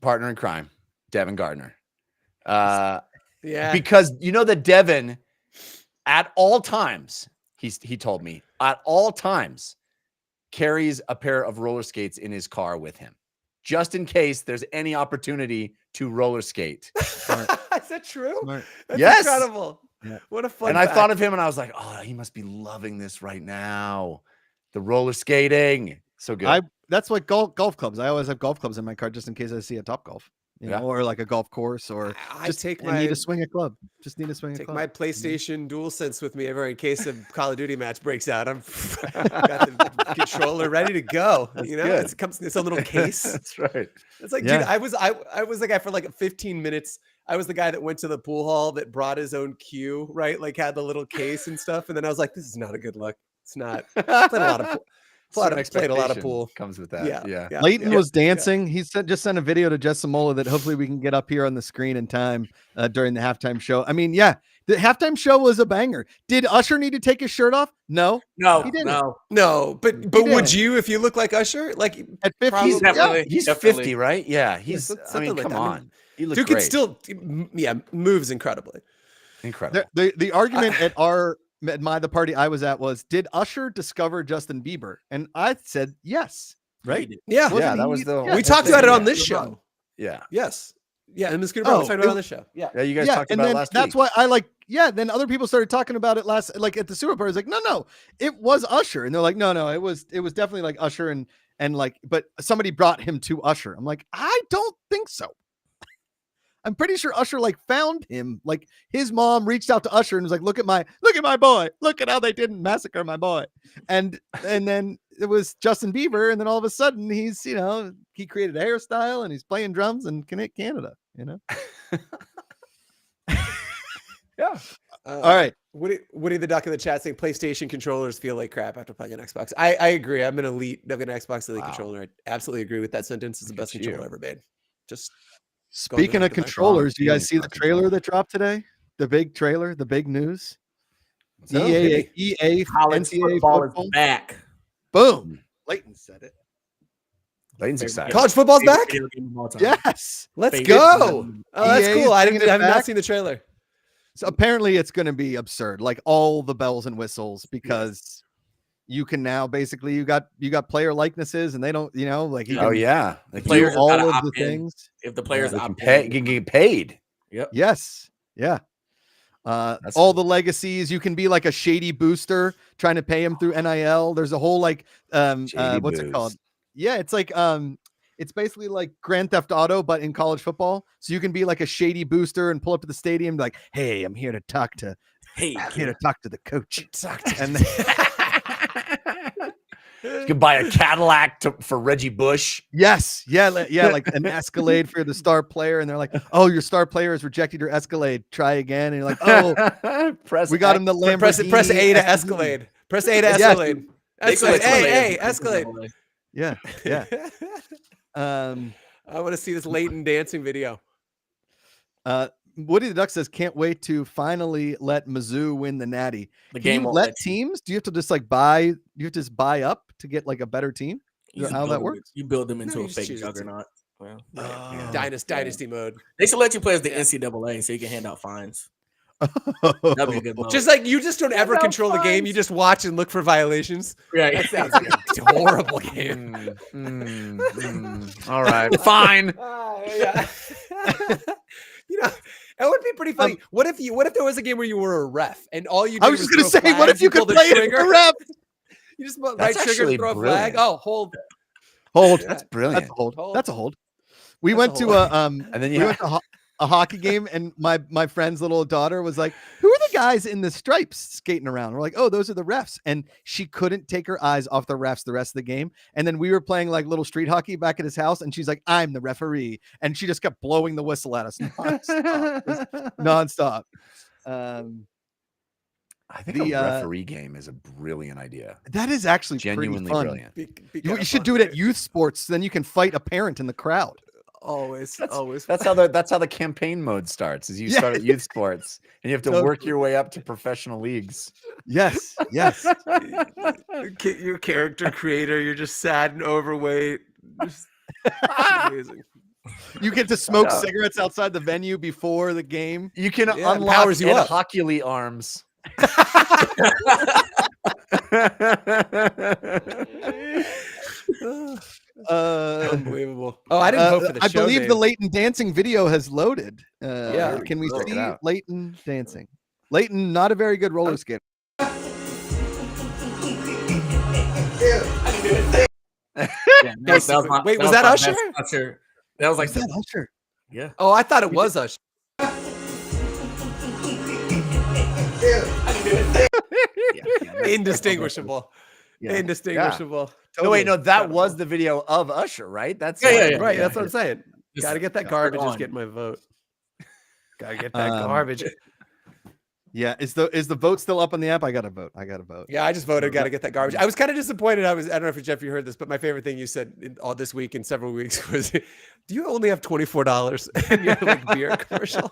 partner in crime, Devin Gardner. Yeah. Because you know that Devin, at all times, he told me, at all times, carries a pair of roller skates in his car with him, just in case there's any opportunity to roller skate. Is that true? Smart. That's Yes. incredible. Yeah. What a fun And I fact. thought of him and I was like, oh, he must be loving this right now. The roller skating. So good. That's like golf clubs. I always have golf clubs in my car just in case I see a Top Golf, Yeah. or like a golf course, or I just take I need my to swing a club. Just need to swing a take club. my PlayStation DualSense with me ever in case a Call of Duty match breaks out. I'm got the controller ready to go. That's You know, good. it comes in its own little case. That's right. It's like, Yeah. dude, I was the guy for like 15 minutes. I was the guy that went to the pool hall that brought his own cue, right? Like had the little case and stuff. And then I was like, this is not a good look. It's not. Played a lot of pool. Played a lot of Expectation pool. comes with that. Yeah. Yeah. Yeah. Leighton yeah. was dancing. He just sent a video to Jess Samola that hopefully we can get up here on the screen in time during the halftime show. I mean, yeah, the halftime show was a banger. Did Usher need to take his shirt off? No. No, He didn't. no. No, but would didn't. you if you look like Usher? Like At 50, Probably- He's definitely He's definitely. 50, right? Yeah. He's, something I mean, like come that. I mean, on. He looks dude great. can still, moves incredibly. Incredible. the argument at the party I was at was, did Usher discover Justin Bieber? And I said yes. Right? Yeah. Wasn't Yeah, that he- was the yeah, whole We talked thing. about it on Yeah. this show. Yeah. Yes. Yeah. And Miss Scooter Brown was Oh, talking about it on this show. Yeah. Yeah. You guys yeah, talked and about it then last that's week. why then other people started talking about it like at the Super Bowl. I was like, no, it was Usher. And they're like, no, it was definitely like Usher and like, but somebody brought him to Usher. I'm like, I don't think so. I'm pretty sure Usher like found him. Like his mom reached out to Usher and was like, look at my boy. Look at how they didn't massacre my boy. And then it was Justin Bieber. And then all of a sudden he's, he created a hairstyle and he's playing drums in Canada, Yeah. All right. Woody the Duck in the chat saying PlayStation controllers feel like crap after playing an Xbox. I agree. I'm an Xbox Elite Wow. controller. I absolutely agree with that sentence. It's the Look best at controller you. ever made. Just Speaking to of the controllers, do you guys see the Feeling trailer control. that dropped today? The big trailer, the big news. No, EA College NCAA football football. is back. Boom. Leighton said it. Layton's excited. College football's Favorite back. video game of all time. Yes. Let's Favorite go. game. Oh, that's EA is cool. I bringing it have not back. seen the trailer. So apparently it's going to be absurd, like all the bells and whistles, because you can now basically you got player likenesses and they don't, like you Oh can yeah. Like do Players have all gotta of the opt in. things. If the players they can opt pay, in, can get paid. Yes. Yeah. That's All the legacies. You can be like a shady booster trying to pay him through NIL. There's a whole like what's it called? boost. Yeah, it's like it's basically like Grand Theft Auto, but in college football. So you can be like a shady booster and pull up to the stadium, and be like, "Hey, I'm here to talk to hey, the coach." And You can buy a Cadillac for Reggie Bush. yes, yeah, like an Escalade for the star player, and they're like, "Oh, your star player has rejected your Escalade. Try again." And you're like, "Oh, Press we got X. him the Lamborghini." Press A to SUV. Escalade. Press A to Yes. Escalade. they Escalade. select Hey, players hey, in the Escalade. NCAA. Yeah, yeah. I want to see this Leighton dancing video. Woody the Duck says, "Can't wait to finally let Mizzou win the Natty." The Can game you won't let let you. teams? Do you have to just like buy? You have to just buy up to get like a better team? You just How build that them- works? You build them into No, a you just fake choose a team. juggernaut. Well, Oh. Dynasty mode. they should let you play as the Yeah. NCAA so you can hand out fines. That'd be a good mode. Just like you just don't ever no control the game. You just watch and look for violations. right. That sounds like a horrible game. All right, fine. Yeah. It would be pretty funny. What if there was a game where you were a ref and all you did I was just gonna throw say, what if flags, you could pull the play it trigger? as a ref? You just right That's trigger actually to throw a brilliant. flag. Oh, hold. Hold. Yeah. That's That's brilliant. a hold. Hold. That's a hold. We That's went a to hold. And then we you went to a hockey game, and my friend's little daughter was like, "Who are the guys in the stripes skating around?" We're like, "Oh, those are the refs." And she couldn't take her eyes off the refs the rest of the game. And then we were playing like little street hockey back at his house, and she's like, "I'm the referee," and she just kept blowing the whistle at us nonstop. Nonstop. I think The, a referee game is a brilliant idea. That is actually Genuinely pretty fun. brilliant. Be You kinda should fun. do it at youth sports, then you can fight a parent in the crowd. Always. That's how the campaign mode starts. Is you start at youth sports and you have to work your way up to professional leagues. Yes, yes. Your character creator, you're just sad and overweight. Just amazing. You get to smoke Yeah. cigarettes outside the venue before the game. You can Yeah, it unlock powers you Ed up. Hockey arms. Unbelievable. Oh, I didn't vote for the I show believe name. the Leighton dancing video has loaded. Yeah. Can we Check it see out. Leighton dancing? Leighton, not a very good roller skater. Wait, was that Usher? Usher. That was like Is that Usher? yeah. Oh, I thought it was Usher. Indistinguishable. Yeah. Indistinguishable. No, wait, no, that Incredible. was the video of Usher, right? That's Yeah. Right, that's what I'm saying. Just Got to get that turn garbage. Is on. getting my vote. Got to get that Um, garbage. Yeah, is the vote still up on the app? I gotta vote. Yeah, I just voted. Got to get that garbage. I was kind of disappointed. I don't know if Jeff you heard this, but my favorite thing you said all this week and several weeks was, "Do you only have $24?" And you're like beer commercial.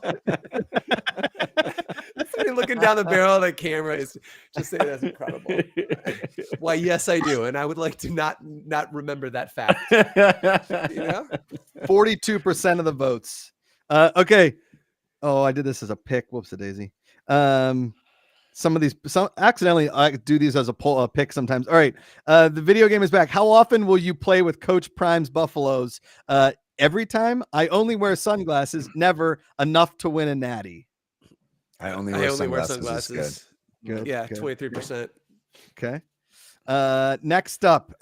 Somebody looking down the barrel of the camera is just saying that's incredible. Why, yes, I do, and I would like to not remember that fact. You know, 42% of the votes. Okay. Oh, I did this as a pick. Whoops a daisy. Some accidentally I do these as a pick sometimes. All right. The video game is back. How often will you play with Coach Prime's Buffaloes? Every time. I only wear sunglasses. Never enough to win a natty. I only I wear only wear sunglasses. sunglasses. Good. Yeah, good. 23%. Okay. Next up,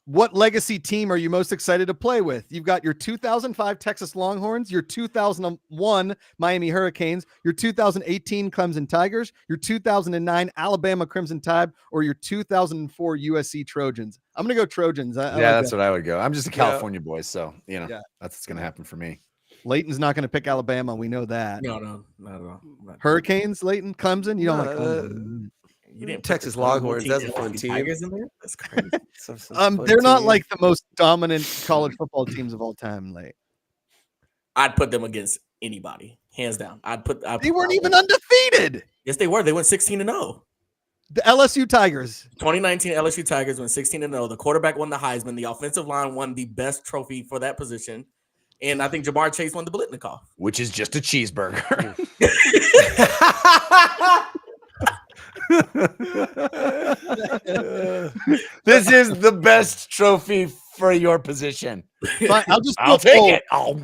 what legacy team are you most excited to play with? You've got your 2005 Texas Longhorns, your 2001 Miami Hurricanes, your 2018 Clemson Tigers, your 2009 Alabama Crimson Tide, or your 2004 USC Trojans. I'm going to go Trojans. I like That's that. what I would go. I'm just a Yeah. California boy, so Yeah. that's what's gonna happen for me. Leighton's not going to pick Alabama. We know that. No, not at all. Hurricanes, Leighton, Clemson. You don't like Uh, Clemson. You didn't put Texas the Clemson Longhorns, team that's a and fun the team. Tigers in there? That's crazy. They're not like the most dominant college football teams of all time. Like I'd put them against anybody, hands down. they weren't even undefeated. Yes, they were. They went 16-0. The LSU Tigers. 2019 LSU Tigers went 16-0. The quarterback won the Heisman. The offensive line won the best trophy for that position. And I think Jamar Chase won the Blitnikoff. Which is just a cheeseburger. This is the best trophy for your position. Fine, I'll just do I'll a take poll. it. Oh.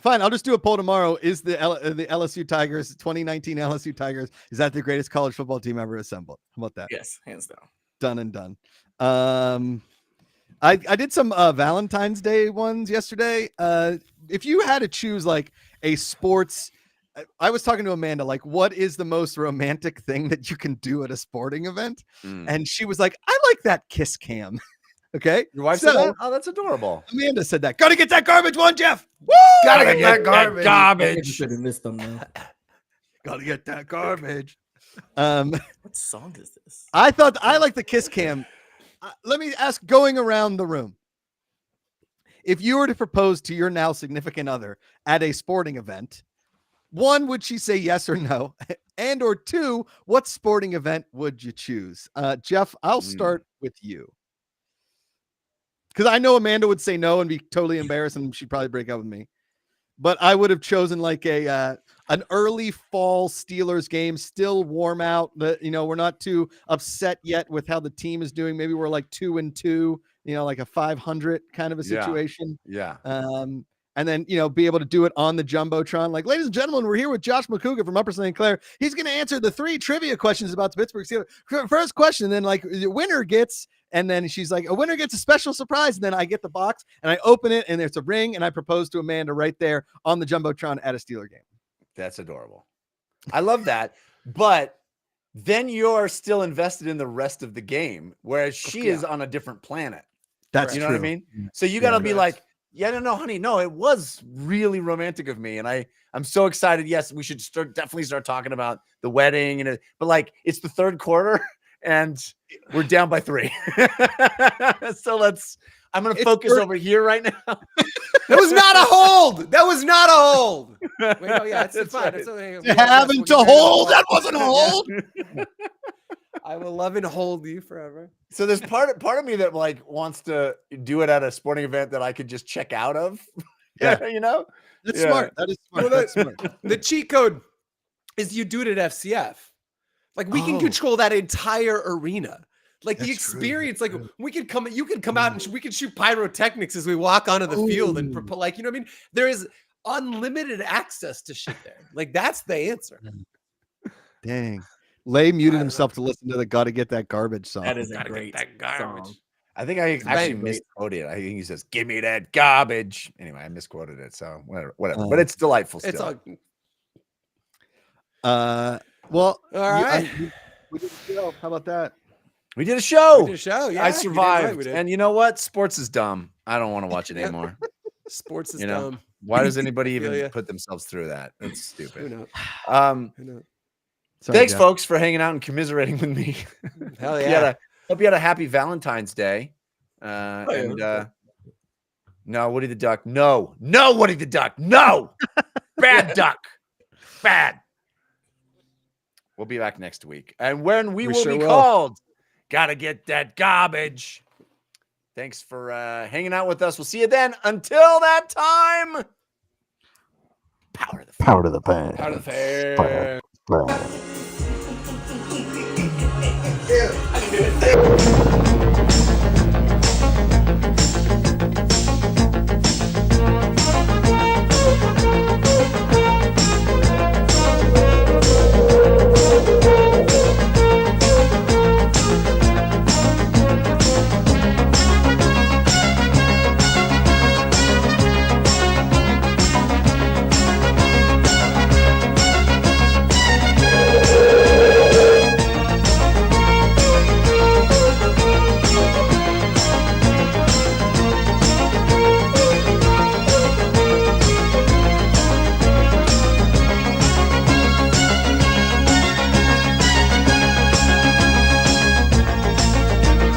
Fine, I'll just do a poll tomorrow. Is the LSU Tigers 2019 LSU Tigers is that the greatest college football team ever assembled? How about that? Yes, hands down. Done and done. I did some Valentine's Day ones yesterday. If you had to choose like a sports, I was talking to Amanda, like, what is the most romantic thing that you can do at a sporting event? And she was like, I like that kiss cam. Okay. Your wife So- said that? Oh, that's adorable. Amanda said that. Gotta get that garbage one, Jeff. Woo! Gotta get that garbage. Should have missed them now. Gotta get that garbage. What song is this? I thought I like the kiss cam. Let me ask, going around the room, if you were to propose to your now significant other at a sporting event, one, would she say yes or no? And or two, what sporting event would you choose? Jeff, I'll start with you. Because I know Amanda would say no and be totally embarrassed and she'd probably break up with me. But I would have chosen like an early fall Steelers game, still warm out. We're not too upset yet with how the team is doing. Maybe we're like 2-2, like a 500 kind of a Yeah. situation. Yeah. And then, be able to do it on the Jumbotron. Like, ladies and gentlemen, we're here with Josh McCouga from Upper St. Clair. He's going to answer the 3 trivia questions about the Pittsburgh Steelers. First question, then like the winner gets, and then she's like, a winner gets a special surprise. And then I get the box and I open it and there's a ring and I propose to Amanda right there on the Jumbotron at a Steeler game. That's adorable. I love that. But then you're still invested in the rest of the game, whereas she is on a different planet. That's You know true. what I mean? So you got to be like, Yeah, no, honey. No, it was really romantic of me. And I'm so excited. Yes, we should definitely start talking about the wedding. But like, it's the third quarter and we're down by 3. So I'm going to focus over here right now. That was not a hold. That was not a hold. Wait, no, yeah, it's fine. right. It's okay. Having to hold. That wasn't a hold. I will love and hold you forever. So there's part of me that like wants to do it at a sporting event that I could just check out of. Yeah. You know? That's Yeah. smart. That is smart. Well, That's smart. The cheat code is you do it at FCF. Like we can Oh. control that entire arena. Like the That's true. experience, like you can come out and we can shoot pyrotechnics as we walk onto the field and like, you know what I mean? There is unlimited access to shit there. Like that's the answer. Dang. Lay muted himself to listen to the "Gotta Get That Garbage" song. That is a Gotta get great that garbage. song. I think I actually Right. misquoted it. I think he says, "Give me that garbage." Anyway, I misquoted it. So whatever. Oh. But it's delightful still. It's all Well, all right. we did a show. How about that? We did a show. We did a show. Yeah, I you did survived. right, we did. And you know what? Sports is dumb. I don't want to watch it anymore. Sports is you know, dumb. Why does anybody Feel even ya. put themselves through that? That's Who stupid. knows? Who knows? Sorry, Thanks, Jeff. folks, for hanging out and commiserating with me. Hell Hope you had a happy Valentine's Day. yeah. No, Woody the Duck. No, Woody the Duck. No, bad duck. Bad. We'll be back next week. And when we will sure be will. called, gotta get that garbage. Thanks for hanging out with us. We'll see you then. Until that time, power to the Power to the pan. Out of the fair. Bang. Yeah.